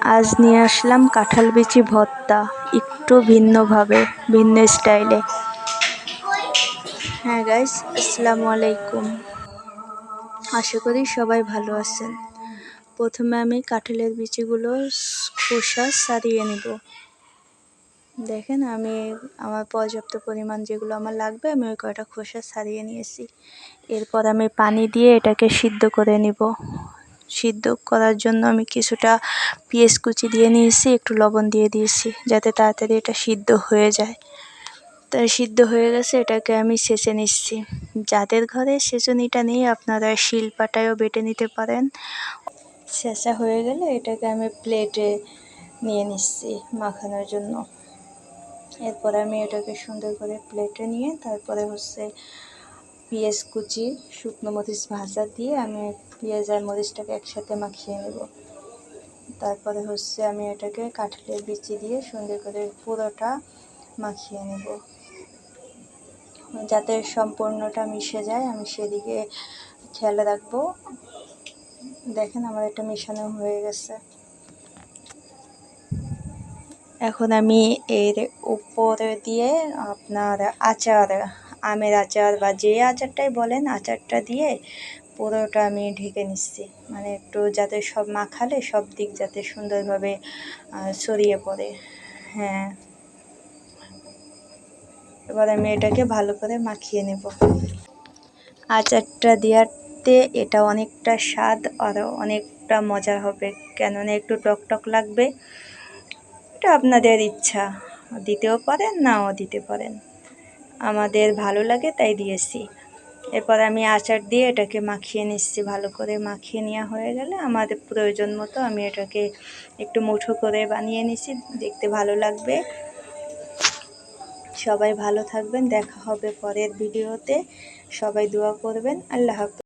আজ নিয়ে আসলাম কাঁঠাল বিচি ভর্তা, একটু ভিন্নভাবে, ভিন্ন স্টাইলে। হ্যাঁ গাইস, আসসালামু আলাইকুম। আশা করি সবাই ভালো আছেন। প্রথমে আমি কাঁঠালের বিচিগুলো খোসা ছাড়িয়ে নিব। দেখেন আমি আমার পর্যাপ্ত পরিমাণ যেগুলো আমার লাগবে আমি ওই কয়টা খোসা ছাড়িয়ে নিয়েছি। এরপর আমি পানি দিয়ে এটাকে সিদ্ধ করে নিব। সিদ্ধ করার জন্য আমি কিছুটা পেঁয়াজ কুচি দিয়ে নিয়েছি, একটু লবণ দিয়ে দিয়েছি যাতে তাড়াতাড়ি এটা সিদ্ধ হয়ে যায়। তাই সিদ্ধ হয়ে গেছে, এটাকে আমি ছেঁচে নিচ্ছি। যাদের ঘরে ছেঁচনিটা নেই আপনারা শিলপাটায়ও বেটে নিতে পারেন। ছেঁচা হয়ে গেলে এটাকে আমি প্লেটে নিয়ে নিচ্ছি মাখানোর জন্য। এরপর আমি এটাকে সুন্দর করে প্লেটে নিয়ে তারপরে পেঁয়াজ কুচি, শুকনো মরিচ ভাজা দিয়ে আমি পেঁয়াজ আর মরিচটাকে একসাথে মাখিয়ে নেব। তারপরে আমি এটাকে কাঁঠালের বিচি দিয়ে সুন্দর করে পুরোটা মাখিয়ে নেব যাতে সম্পূর্ণটা মিশে যায়, আমি সেদিকে খেয়াল রাখবো। দেখেন আমার এটা মেশানো হয়ে গেছে। এখন আমি এর উপরে দিয়ে আপনার আচার, আমের আচার বা যে আচারটাই বলেন, আচারটা দিয়ে পুরোটা আমি ঢেকে নিচ্ছি, মানে একটু যাতে সব মাখালে সব দিক যাতে সুন্দরভাবে ছড়িয়ে পড়ে। হ্যাঁ, এবার আমি এটাকে ভালো করে মাখিয়ে নেব। আচারটা দেওয়াতে এটা অনেকটা স্বাদ আরও অনেকটা মজার হবে, কেননা একটু টক টক লাগবে। এটা আপনাদের ইচ্ছা, দিতেও পারেন নাও দিতে পারেন, আমাদের ভালো লাগে তাই দিয়েছি। এরপর আমি আচার দিয়ে এটাকে মাখিয়ে নিচ্ছি। ভালো করে মাখিয়ে নেওয়া হয়ে গেলে আমাদের প্রয়োজন মতো আমি এটাকে একটু মুঠো করে বানিয়ে নিচ্ছি, দেখতে ভালো লাগবে। সবাই ভালো থাকবেন, দেখা হবে পরের ভিডিওতে। সবাই দোয়া করবেন। আল্লাহ হাফেজ।